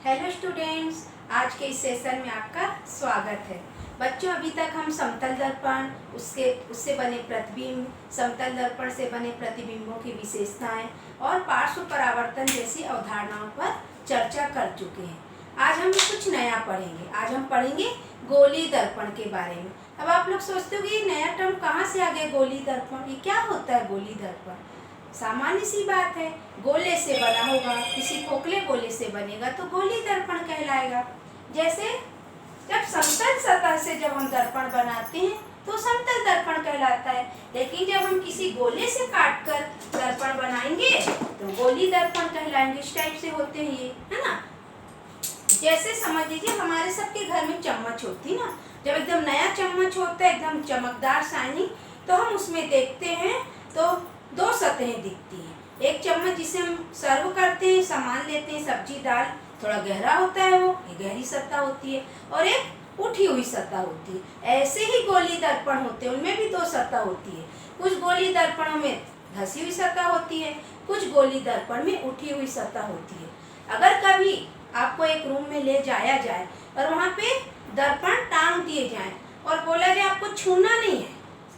Hello students, आज के इस सेशन में आपका स्वागत है। बच्चों, अभी तक हम समतल दर्पण, उससे बने प्रतिबिंब, समतल दर्पण से बने प्रतिबिंबों की विशेषताएं और पार्श्व परावर्तन जैसी अवधारणाओं पर चर्चा कर चुके हैं। आज हम कुछ नया पढ़ेंगे। आज हम पढ़ेंगे गोली दर्पण के बारे में। अब आप लोग सोचते हो कि ये नया टर्म कहाँ से आ गया, गोली दर्पण? ये क्या होता है गोली दर्पण? सामान्य सी बात है, गोले से बना होगा, किसी खोखले गोले से बनेगा तो गोली दर्पण कहलाएगा। जैसे जब समतल सतह से जब हम दर्पण बनाते हैं तो समतल दर्पण कहलाता है, लेकिन जब हम किसी गोले से काटकर दर्पण बनाएंगे तो गोली दर्पण कहलाएंगे। इस टाइप से होते हैं ये, है ना। जैसे समझ लीजिए हमारे सबके घर में चम्मच होती ना, जब एकदम नया चम्मच होता है, एकदम चमकदार शाइनिंग, तो हम उसमें देखते हैं तो दो सतहें दिखती हैं। एक चम्मच जिसे हम सर्व करते हैं, सामान लेते हैं, सब्जी दाल, थोड़ा गहरा होता है, वो ये गहरी सतह होती है, और एक उठी हुई सतह होती है। ऐसे ही गोली दर्पण होते हैं, उनमें भी दो सतह होती है। कुछ गोली दर्पणों में धसी हुई सतह होती है, कुछ गोली दर्पण में उठी हुई सतह होती है। अगर कभी आपको एक रूम में ले जाया जाए और वहाँ पे दर्पण टांग दिए जाएं और बोला जाए आपको छूना नहीं है,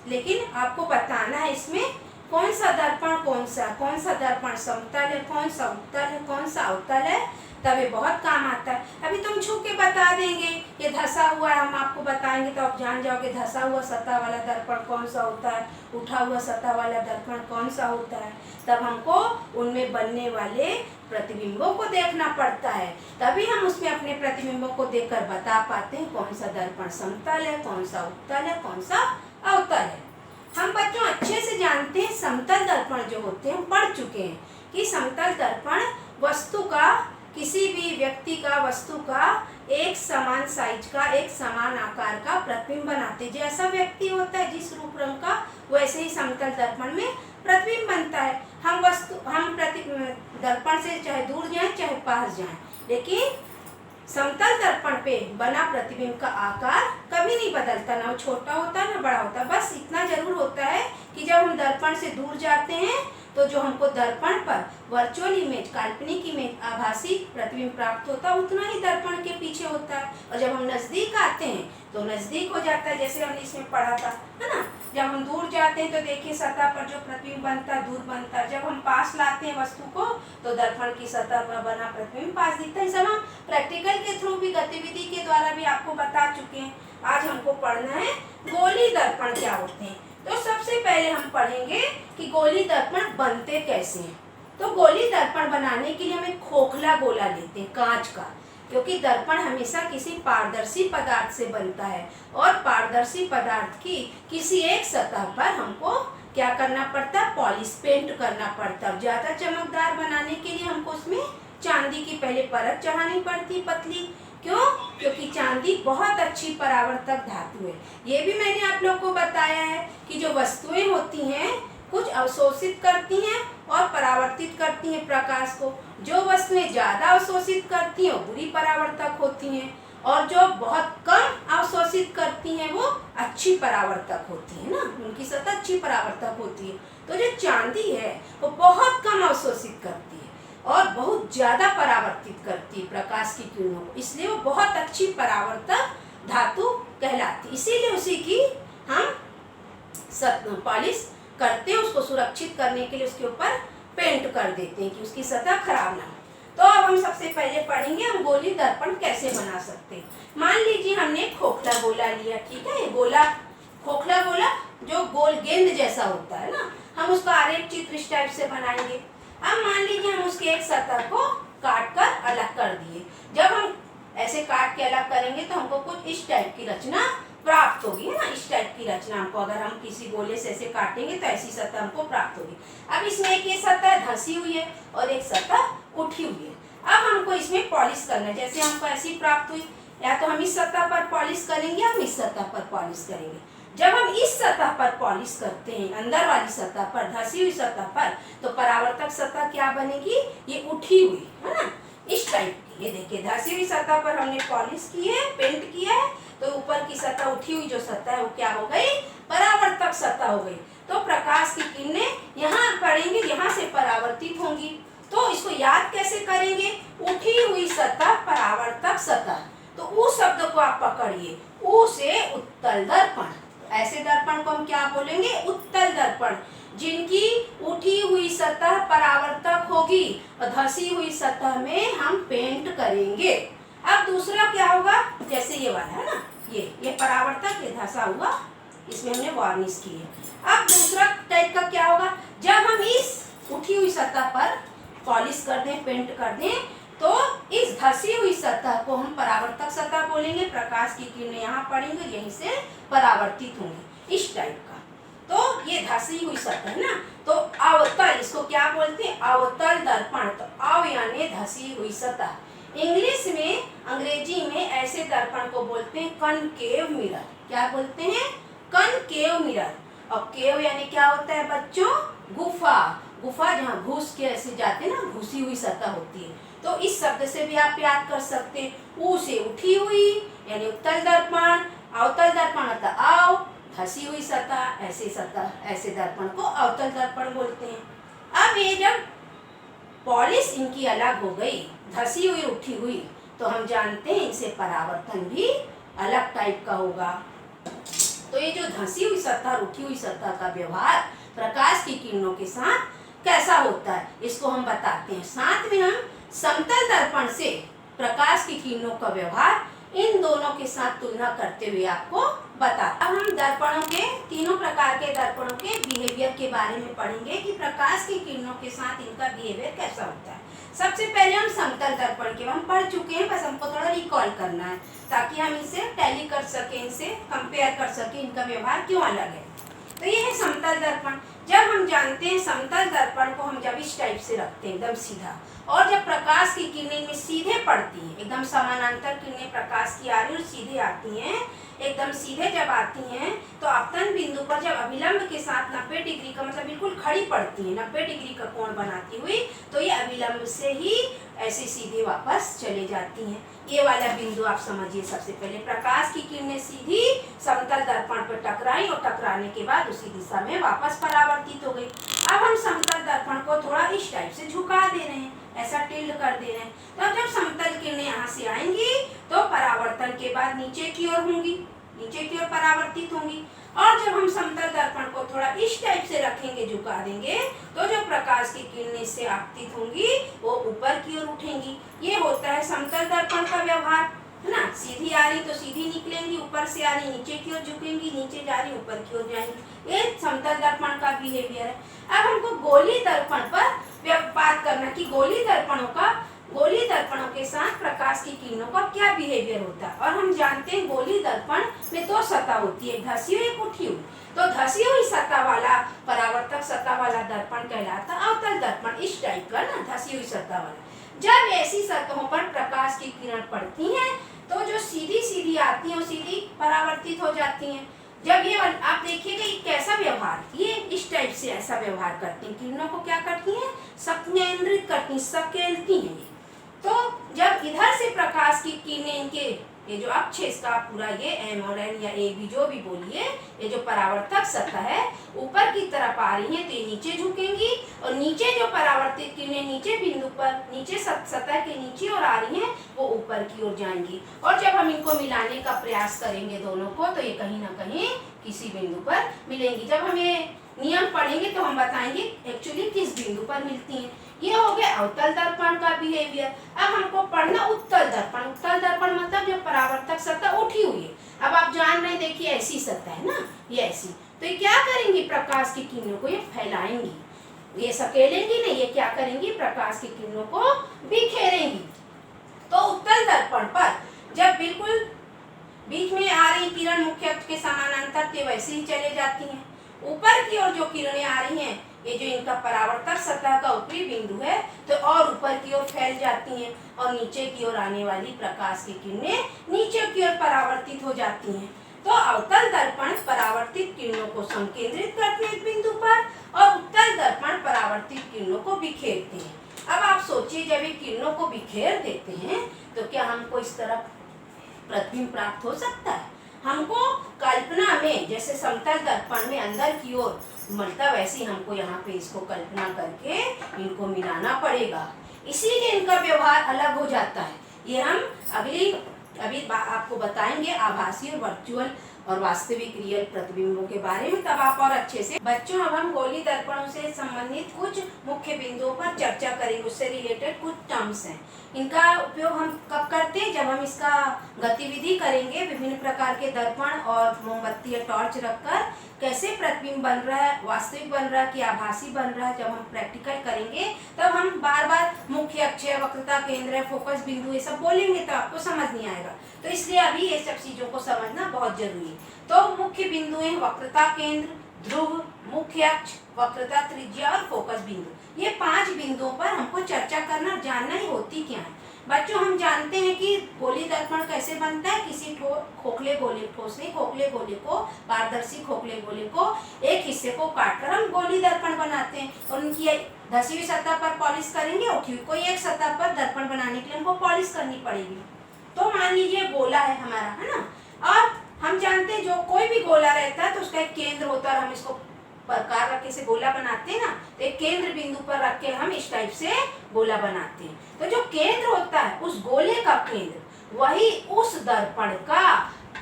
लेकिन आपको बताना है इसमें कौन सा दर्पण कौन सा दर्पण समतल है, कौन सा उत्तल है, कौन सा अवतल है, तब ये बहुत काम आता है। अभी तुम छू के बता देंगे ये धसा हुआ है, हम आपको बताएंगे तो आप जान जाओगे धसा हुआ सतह वाला दर्पण कौन सा होता है, उठा हुआ सतह वाला दर्पण कौन सा होता है। तब हमको उनमें बनने वाले प्रतिबिंबों को देखना पड़ता है, तभी हम उसमें अपने प्रतिबिंबों को देखकर बता पाते हैं कौन सा दर्पण समतल है, कौन सा उत्तल है, कौन सा अवतल है। हम बच्चों अच्छे से जानते हैं समतल दर्पण जो होते हैं, हम पढ़ चुके हैं कि समतल दर्पण वस्तु का, किसी भी व्यक्ति का, वस्तु का एक समान साइज का, एक समान आकार का प्रतिबिंब बनाते हैं। जैसा व्यक्ति होता है जिस रूप रंग का, वैसे ही समतल दर्पण में प्रतिबिंब बनता है। हम दर्पण से चाहे दूर जाएं चाहे पास जाएं, लेकिन समतल दर्पण पे बना प्रतिबिंब का आकार कभी नहीं बदलता, ना वो छोटा होता ना बड़ा होता। बस इतना जरूर होता है कि जब हम दर्पण से दूर जाते हैं तो जो हमको दर्पण पर वर्चुअल इमेज, काल्पनिक इमेज, आभासी प्रतिबिंब प्राप्त होता है, उतना ही दर्पण के पीछे होता है। और जब हम नजदीक आते हैं तो नजदीक हो जाता है, जैसे हमने इसमें पढ़ा था, है ना। जब हम दूर जाते हैं तो देखिए सतह पर जो प्रतिबिंब बनता है दूर बनता है। जब हम पास लाते हैं वस्तु को तो दर्पण की सतह पर बना प्रतिबिंब पास दिखता है। सब हम प्रैक्टिकल के थ्रू भी, गतिविधि के द्वारा भी आपको बता चुके हैं। आज हमको पढ़ना है गोली दर्पण क्या होते हैं। तो सबसे पहले हम पढ़ेंगे कि गोली दर्पण बनते कैसे हैं। तो गोली दर्पण बनाने के लिए हम एक खोखला गोला लेते हैं कांच का, क्योंकि दर्पण हमेशा किसी पारदर्शी पदार्थ से बनता है, और पारदर्शी पदार्थ की किसी एक सतह पर हमको क्या करना पड़ता है, पॉलिश, पेंट करना पड़ता है। ज़्यादा चमकदार बनाने के लिए हमको उसमें चांदी की पहले परत चढ़ानी पड़ती, पतली। क्यों? क्योंकि चांदी बहुत अच्छी परावर्तक धातु है। ये भी मैंने आप लोग को बताया है कि जो वस्तुएं होती हैं कुछ अवशोषित करती हैं और परावर्तित करती हैं प्रकाश को। जो वस्तुएं ज़्यादा अवशोषित करती हैं वो बुरी परावर्तक होती हैं, और जो बहुत कम अवशोषित करती हैं वो अच्छी परावर्तक होती है ना, उनकी सतह अच्छी परावर्तक होती है। तो जो चांदी है वो बहुत कम अवशोषित करती है और बहुत ज़्यादा परावर्तित करती है प्रकाश की किरणों को, इसलिए वो बहुत अच्छी परावर्तक धातु कहलाती है। इसीलिए उसी की हम पॉलिश करते हैं, उसको सुरक्षित करने के लिए उसके ऊपर पेंट कर देते हैं कि उसकी सतह खराब ना हो। तो अब हम सबसे पहले पढ़ेंगे हम गोली दर्पण कैसे बना सकते हैं। मान लीजिए हमने खोखला गोला लिया, ठीक है। ये गोला, खोखला गोला जो गोल गेंद जैसा होता है ना, हम उसका आरेख चित्र इस टाइप से बनाएंगे। अब मान लीजिए हम उसके एक सतह को काट कर अलग कर दिए। जब हम ऐसे काट के अलग करेंगे तो हमको कुछ इस टाइप की रचना प्राप्त होगी, है ना। इस टाइप की रचना हमको, अगर हम किसी गोले से ऐसे काटेंगे तो ऐसी सतह हमको प्राप्त होगी। अब इसमें एक ये सतह धंसी हुई है और एक सतह उठी हुई है। अब हमको इसमें पॉलिश करना है। जैसे हमको ऐसी प्राप्त हुई, या तो हम इस सतह पर पॉलिश करेंगे या हम इस सतह पर पॉलिश करेंगे। जब हम इस सतह पर पॉलिश करते हैं, अंदर वाली सतह पर, धंसी हुई सतह पर, तो परावर्तक सतह क्या बनेगी, ये उठी हुई, है ना, इस टाइप की। ये देखिए धंसी हुई सतह पर हमने पॉलिश की है, पेंट किया है, तो ऊपर की सतह, उठी हुई जो सतह है वो क्या हो गई, परावर्तक सतह हो गई। तो प्रकाश की किरणें यहाँ पड़ेंगी, यहाँ से परावर्तित होंगी। तो इसको याद कैसे करेंगे? उठी हुई सतह परावर्तक सतह। तो उ शब्द को आप पकड़िए, उ से उत्तल दर्पण। ऐसे दर्पण को हम क्या बोलेंगे? उत्तल दर्पण। जिनकी उठी हुई सतह परावर्तक होगी और धसी हुई सतह में हम पेंट करेंगे। अब दूसरा क्या होगा? जैसे ये वाला है ना, ये परावर्तक, ये धसा हुआ, इसमें हमने वार्निश की है। अब दूसरा टाइप का क्या होगा? जब हम इस उठी हुई सतह पर पॉलिश कर दें, पेंट कर दें, तो इस धसी हुई सतह को हम परावर्तक सतह बोलेंगे। प्रकाश की किरणें यहाँ पड़ेंगी, यहीं से परावर्तित होंगी, इस टाइप का। तो ये धसी हुई सतह है ना, तो अवतल, इसको क्या बोलते हैं? अवतल दर्पण। तो अव यानी धसी हुई सतह। इंग्लिश में, अंग्रेजी में ऐसे दर्पण को बोलते हैं कनकेव मिरर। क्या बोलते हैं? Concave mirror. और केव यानी क्या होता है बच्चों? गुफा। गुफा जहाँ घुस के ऐसे जाते हैं ना, घुसी हुई सतह होती है। तो इस शब्द से भी आप याद कर सकते हैं। ऊ से उठी हुई यानी उत्तल दर्पण, अवतल दर्पण मतलब अव, धसी हुई सतह, ऐसे दर्पण को अवतल दर्पण बोलते हैं। अब ये जब पॉलिश इनकी अलग हो गई, धसी हुई उठी हुई, तो हम जानते हैं इनसे परावर्तन भी अलग टाइप का होगा। तो ये जो धसी हुई सतह, उठी हुई सतह का व्यवहार प्रकाश की किरणों के साथ कैसा होता है, इसको हम बताते हैं। साथ में हम समतल दर्पण से प्रकाश की किरणों का व्यवहार इन दोनों के साथ तुलना करते हुए आपको बताते हैं। अब हम दर्पणों के, तीनों प्रकार के दर्पणों के बिहेवियर के बारे में पढ़ेंगे कि प्रकाश की किरणों के साथ इनका बिहेवियर कैसा होता है। सबसे पहले हम समतल दर्पण के हम पढ़ चुके हैं, बस हमको थोड़ा रिकॉल करना है ताकि हम इसे टैली कर सकें, इनसे कंपेयर कर सकें, इनका व्यवहार क्यों अलग है। तो ये है समतल दर्पण। जब हम जानते हैं समतल दर्पण को हम जब इस टाइप से रखते हैं एकदम सीधा, और जब प्रकाश की किरणें में सीधे पड़ती हैं, एकदम समानांतर किरणें प्रकाश की आ रही और सीधे आती हैं, एकदम सीधे जब आती हैं, तो आपतन बिंदु पर जब अभिलंब के साथ 90 डिग्री का मतलब बिल्कुल खड़ी पड़ती है, 90 डिग्री का कोण बनाती हुई, तो ये अभिलंब से ही ऐसे सीधे वापस चले जाती हैं। ये वाला बिंदु आप समझिए। सबसे पहले प्रकाश की किरणें सीधी समतल दर्पण पर टकराई और टकराने के बाद उसी दिशा में वापस परावर्तित हो गई। अब हम समतल दर्पण को थोड़ा इस टाइप से झुका दे रहे हैं, ऐसा टिल्ड कर दे रहे हैं। तो जब समतल किरणें यहाँ से आएंगी तो परावर्तन के बाद नीचे की ओर होंगी, नीचे की ओर परावर्तित होंगी। और जब हम समतल दर्पण को थोड़ा इस टाइप से रखेंगे, झुका देंगे, तो जो प्रकाश की किरणें से आपतित होंगी वो ऊपर की ओर उठेंगी। ये होता है समतल दर्पण का व्यवहार, है ना। सीधी आ रही तो सीधी निकलेंगी, ऊपर से आ रही नीचे की ओर झुकेंगी, नीचे जा रही ऊपर की ओर जाएंगी। ये समतल दर्पण का बिहेवियर है। अब हमको गोली दर्पण पर बात करना कि गोली दर्पणों के साथ प्रकाश की किरणों का क्या बिहेवियर होता है। और हम जानते हैं गोली दर्पण में दो सतह होती है, एक धसी हुई, एक उठी हुई। तो धसी हुई सतह वाला, परावर्तक सतह वाला दर्पण कहलाता है अवतल दर्पण, इस टाइप का ना, धसी हुई सतह वाला। जब ऐसी सतहों पर प्रकाश की किरण पड़ती हैं तो जो सीधी सीधी आती हैं वो सीधी परावर्तित हो जाती हैं। जब ये आप देखिएगा ये कैसा व्यवहार, ये इस टाइप से ऐसा व्यवहार करती हैं, किरणों को क्या करती हैं? संकेंद्रित करती हैं, सकेलती हैं। तो जब इधर से प्रकाश की किरणें इनके, ये जो अक्ष इसका पूरा, ये एम और एन या ए बी जो भी बोलिए, ये जो परावर्तक सतह है ऊपर की तरफ आ रही है तो ये नीचे झुकेंगी, और नीचे जो परावर्तित किरणें नीचे बिंदु पर, नीचे सतह के नीचे और आ रही हैं वो ऊपर की ओर जाएंगी। और जब हम इनको मिलाने का प्रयास करेंगे दोनों को, तो ये कहीं ना कहीं किसी बिंदु पर मिलेंगी। जब हम ये नियम पढ़ेंगे तो हम बताएंगे एक्चुअली किस बिंदु पर मिलती हैं। ये हो गया अवतल दर्पण का बिहेवियर। अब हमको पढ़ना उत्तल दर्पण। उत्तल दर्पण मतलब जो परावर्तक सतह उठी हुई है। अब आप जान रहे हैं, देखिए ऐसी सतह है ना, ये ऐसी, तो ये क्या करेंगी? प्रकाश की किरणों को ये फैलाएंगी, ये सकेलेंगी नहीं, ये क्या करेंगी? प्रकाश की किरणों को बिखेरेंगी। तो उत्तल दर्पण पर जब बिल्कुल बीच में आ रही किरण मुख्य अक्ष के समानांतर थे वैसे ही चले जाती हैं। ऊपर की ओर जो किरणें आ रही हैं, ये जो इनका परावर्तक सतह का ऊपरी बिंदु है, तो और ऊपर की ओर फैल जाती हैं, और नीचे की ओर आने वाली प्रकाश की किरणें नीचे की ओर परावर्तित हो जाती हैं। तो अवतल दर्पण परावर्तित किरणों को संकेंद्रित करते हैं एक बिंदु पर, और उत्तल दर्पण परावर्तित किरणों को बिखेरते हैं। अब आप सोचिए, जब ये किरणों को बिखेर देते हैं तो क्या हमको इस तरफ प्रतिबिंब प्राप्त हो सकता है? हमको कल्पना में जैसे समतल दर्पण में अंदर की ओर मलता, वैसे ही हमको यहाँ पे इसको कल्पना करके इनको मिलाना पड़ेगा, इसीलिए इनका व्यवहार अलग हो जाता है। ये हम अभी आपको बताएंगे आभासी और वर्चुअल और वास्तविक रियल प्रतिबिंबों के बारे में, तब आप और अच्छे से। बच्चों, अब हम गोली दर्पणों से संबंधित कुछ मुख्य बिंदुओं पर चर्चा करेंगे, उससे रिलेटेड कुछ टर्म्स हैं। इनका उपयोग हम कब करते हैं? जब हम इसका गतिविधि करेंगे, विभिन्न प्रकार के दर्पण और मोमबत्ती या टॉर्च रखकर कैसे प्रतिबिंब बन रहा है, वास्तविक बन रहा है कि आभासी बन रहा है, जब हम प्रैक्टिकल करेंगे तब हम बार बार मुख्य अक्ष, वक्रता केंद्र, फोकस बिंदु ये सब बोलेंगे तो आपको समझ नहीं आएगा। तो इसलिए अभी ये सब चीजों को समझना बहुत जरूरी है। तो मुख्य बिंदु हैं वक्रता केंद्र, ध्रुव, मुख्य अक्ष, वक्रता त्रिज्या और फोकस बिंदु। ये 5 बिंदुओं पर हमको चर्चा करना, जानना ही होती क्या है। बच्चों, हम जानते हैं कि गोली दर्पण कैसे बनता है। किसी खोखले गोले, ठोस नहीं, खोखले गोले को, पारदर्शी खोखले गोले को एक हिस्से को काटकर हम गोली दर्पण बनाते हैं और उनकी धसी हुई सतह पर पॉलिश करेंगे और कोई एक सतह पर दर्पण बनाने के लिए हमको पॉलिश करनी पड़ेगी। तो मान लीजिए गोला है हमारा, है ना, और हम जानते हैं जो कोई भी गोला रहता है तो उसका एक केंद्र होता है और हम इसको प्रकार रख के से गोला बनाते हैं ना, तो एक केंद्र बिंदु पर रख के हम इस टाइप से गोला बनाते हैं। तो जो केंद्र होता है उस गोले का केंद्र वही उस दर्पण का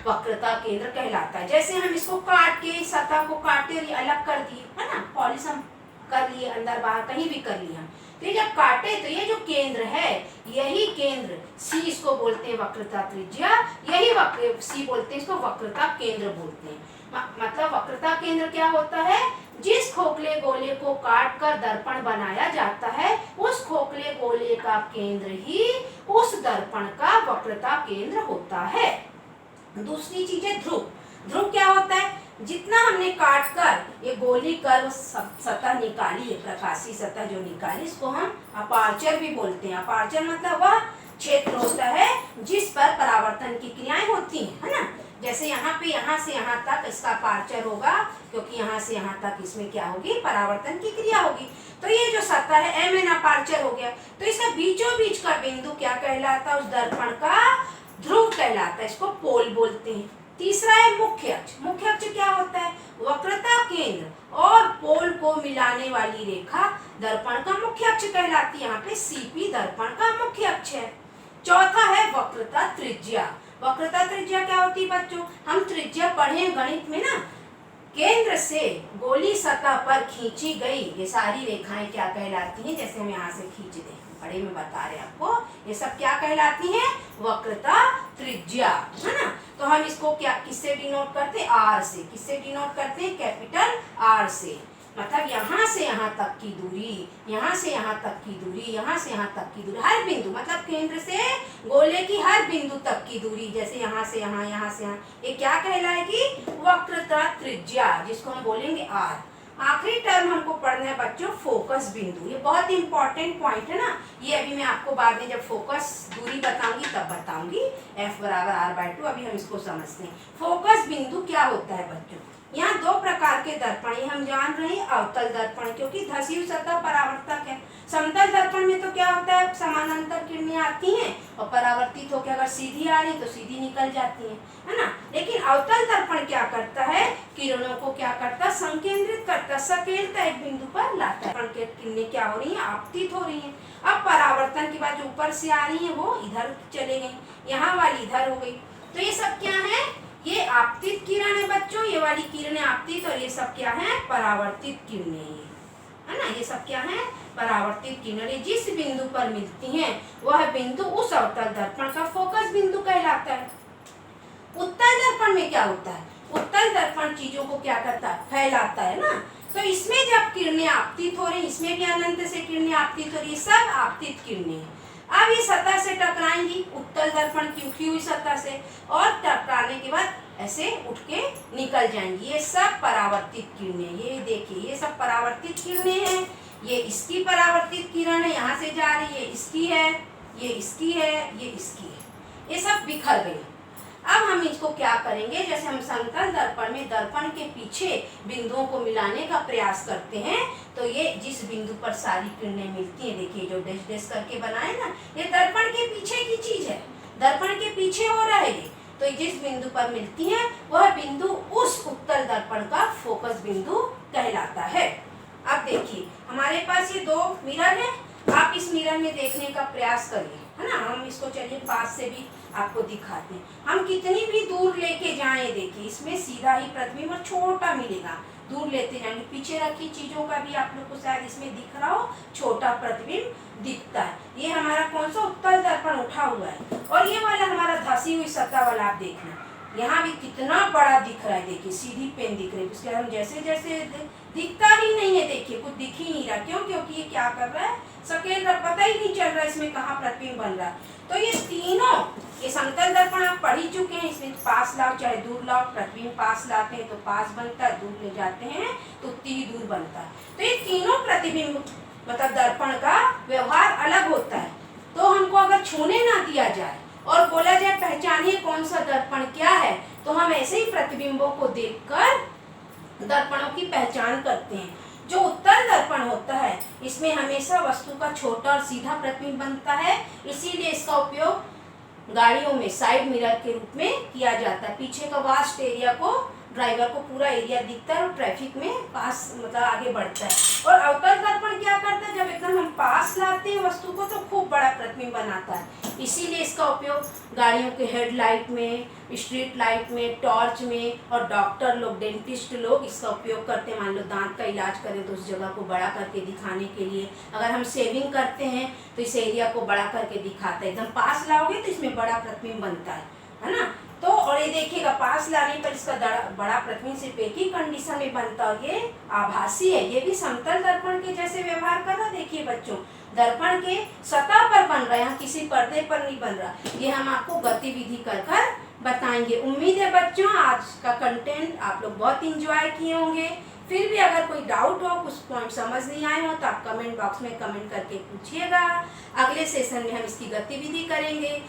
वक्रता केंद्र कहलाता है। जैसे हम इसको काट के सतह को काटे और अलग कर दिए, है ना, पॉलिश हम कर लिए, अंदर बाहर कहीं भी कर लिया, तो ये जब काटे तो ये जो केंद्र है, यही केंद्र सी इसको बोलते हैं वक्रता त्रिज्या, यही सी बोलते हैं इसको वक्रता केंद्र बोलते हैं। मतलब वक्रता केंद्र क्या होता है? जिस खोखले गोले को काटकर दर्पण बनाया जाता है उस खोखले गोले का केंद्र ही उस दर्पण का वक्रता केंद्र होता है। दूसरी चीज है ध्रुव। ध्रुव क्या होता है? जितना हमने काट कर ये गोली कर्व सतह निकाली है, प्रकाशीय सतह जो निकाली, इसको हम अपार्चर भी बोलते हैं। अपार्चर मतलब वह क्षेत्र होता है जिस पर परावर्तन की क्रियाएं होती हैं, है ना। जैसे यहाँ पे यहाँ से यहाँ तक इसका अपार्चर होगा, क्योंकि यहाँ से यहाँ तक इसमें क्या होगी? परावर्तन की क्रिया होगी। तो ये जो सतह है एम एन अपार्चर हो गया, तो इसका बीचों बीच का बिंदु क्या कहलाता है? उस दर्पण का ध्रुव कहलाता है, इसको पोल बोलते हैं। तीसरा है मुख्य अक्ष। मुख्य अक्ष क्या होता है? वक्रता केंद्र और पोल को मिलाने वाली रेखा दर्पण का मुख्य अक्ष कहलाती है। यहाँ पे सीपी दर्पण का मुख्य अक्ष है। चौथा है वक्रता त्रिज्या। वक्रता त्रिज्या क्या होती है बच्चों? हम त्रिज्या पढ़े गणित में ना, केंद्र से गोली सतह पर खींची गई ये सारी रेखाएं क्या कहलाती हैं? जैसे हम यहाँ से खींच दें, बड़े में बता रहे हैं आपको, ये सब क्या कहलाती हैं? वक्रता त्रिज्या, है ना। तो हम इसको क्या किससे डिनोट करते हैं? आर से। किससे डिनोट करते हैं? कैपिटल आर से। मतलब यहाँ से यहाँ तक की दूरी, यहाँ से यहाँ तक की दूरी, यहाँ से यहाँ तक की दूरी, हर बिंदु मतलब केंद्र से गोले की हर बिंदु तक की दूरी, जैसे यहाँ से यहाँ, यहाँ से यहाँ, ये क्या कहलाएगी? वक्रता त्रिज्या, जिसको हम बोलेंगे आर। आखिरी टर्म हमको पढ़ना है बच्चों फोकस बिंदु। ये बहुत इंपॉर्टेंट पॉइंट है ना, ये अभी मैं आपको बाद में जब फोकस दूरी बताऊंगी तब बताऊंगी। F बराबर r/2। अभी हम इसको समझते हैं। फोकस बिंदु क्या होता है बच्चों? यहाँ 2 प्रकार के दर्पण हम जान रहे हैं। अवतल दर्पण, क्योंकि धसी हुई सतह परावर्तक है। समतल दर्पण में तो क्या होता है? समानांतर किरणें आती हैं और परावर्तित होकर अगर सीधी आ रही तो सीधी निकल जाती हैं, है ना। लेकिन अवतल दर्पण क्या करता है? किरणों को क्या करता है? संकेंद्रित करता, सकेलता, एक बिंदु पर लाता है। दर्पण के किरणें क्या हो रही है? आपतित हो रही है। अब परावर्तन की बात जो ऊपर से आ रही है वो इधर चले गई, यहाँ वाली इधर हो गई। तो ये सब क्या है? ये आपतित किरण है बच्चों, ये वाली किरणें आपतित, और ये सब क्या है? परावर्तित किरणें, है ना। ये सब क्या है? परावर्तित किरणें जिस बिंदु पर मिलती हैं वह बिंदु उस अवतल दर्पण का फोकस बिंदु कहलाता है। उत्तल दर्पण में क्या होता है? उत्तल दर्पण चीजों को क्या करता है? फैलाता है ना। तो इसमें जब किरणें आपतित हो रही, इसमें भी अनंत से किरणें आपतित हो रही, सब आपतित किरणें हैं। अब ये सतह से टकराएंगी, उत्तल दर्पण की उठी हुई सतह से, और टकराने के बाद ऐसे उठ के निकल जाएंगी। ये सब परावर्तित किरणें, ये देखिए ये सब परावर्तित किरणें हैं। ये इसकी परावर्तित किरण है, यहाँ से जा रही है, इसकी है, ये इसकी है, ये इसकी है, ये सब बिखर गई। अब हम इसको क्या करेंगे? जैसे हम समतल दर्पण में दर्पण के पीछे बिंदुओं को मिलाने का प्रयास करते हैं, तो ये जिस बिंदु पर सारी किरणें मिलती हैं, देखिए जो डैश डैश करके बनाए ना, ये दर्पण के पीछे की चीज है, दर्पण के पीछे हो रहा है तो जिस बिंदु पर मिलती हैं वह बिंदु उस उत्तल दर्पण का फोकस बिंदु कहलाता है। अब देखिए हमारे पास ये 2 मिरर है, आप इस मिरर में देखने का प्रयास करिए, है ना। हम इसको चलिए पास से भी आपको दिखाते हैं। हम कितनी भी दूर लेके जाएं, देखिए इसमें सीधा ही प्रतिबिंब और छोटा मिलेगा, दूर लेते जाएंगे। पीछे रखी चीजों का भी आप लोग को शायद इसमें दिख रहा हो, छोटा प्रतिबिंब दिखता है। ये हमारा कौन सा उत्तल दर्पण उठा हुआ है, और ये वाला हमारा धसी हुई सतह वाला आप देखना, यहाँ भी कितना बड़ा दिख रहा है। देखिए सीधी पेन दिख रही है, उसके हम जैसे जैसे दिखता ही नहीं है, देखिए कुछ दिख ही नहीं रहा। क्यों? क्योंकि ये क्या कर रहा है, सकेल रहा, पता ही नहीं चल रहा इसमें कहाँ प्रतिबिंब बन रहा है। तो ये तीनों, ये समतल दर्पण आप पढ़ ही चुके हैं, इसमें पास लाओ चाहे दूर लाओ, प्रतिबिंब पास लाते हैं तो पास बनता है, दूर ले जाते हैं तो उतनी ही दूर बनता है। तो ये तीनों प्रतिबिंब मतलब दर्पण का व्यवहार अलग होता है। तो हमको अगर छूने ना दिया जाए और बोला जाए पहचानिए कौन सा दर्पण क्या है, तो हम ऐसे ही प्रतिबिंबों को देखकर दर्पणों की पहचान करते हैं। जो उत्तल दर्पण होता है इसमें हमेशा वस्तु का छोटा और सीधा प्रतिबिंब बनता है, इसीलिए इसका उपयोग गाड़ियों में साइड मिरर के रूप में किया जाता है। पीछे का वास्ट एरिया को, ड्राइवर को पूरा एरिया दिखता है और ट्रैफिक में पास मतलब आगे बढ़ता है। और अवतल दर्पण क्या करता है, जब एकदम हम पास लाते हैं वस्तु को तो खूब बड़ा प्रतिबिंब बनाता है। इसीलिए इसका उपयोग गाड़ियों के हेडलाइट में, स्ट्रीट लाइट में, टॉर्च में, और डॉक्टर लोग, डेंटिस्ट लोग इसका उपयोग करते हैं। मान लो दांत का इलाज करें तो उस जगह को बड़ा करके दिखाने के लिए। अगर हम शेविंग करते हैं तो इस एरिया को बड़ा करके दिखाता है। एकदम पास लाओगे तो इसमें बड़ा प्रतिबिंब बनता है ना। तो और ये देखिएगा पास लाने पर इसका बड़ा प्रतिबिंब सिर्फ एक ही कंडीशन में बनता है, और ये आभासी है। ये भी समतल दर्पण के जैसे व्यवहार कर रहा है। देखिए बच्चों, दर्पण के सतह पर बन रहा है, यहाँ किसी पर्दे पर नहीं बन रहा। ये हम आपको गतिविधि कर कर बताएंगे। उम्मीद है बच्चों आज का कंटेंट आप लोग बहुत इंजॉय किए होंगे। फिर भी अगर कोई डाउट हो, कुछ पॉइंट समझ नहीं आए हो, तो आप कमेंट बॉक्स में कमेंट करके पूछिएगा। अगले सेशन में हम इसकी गतिविधि करेंगे।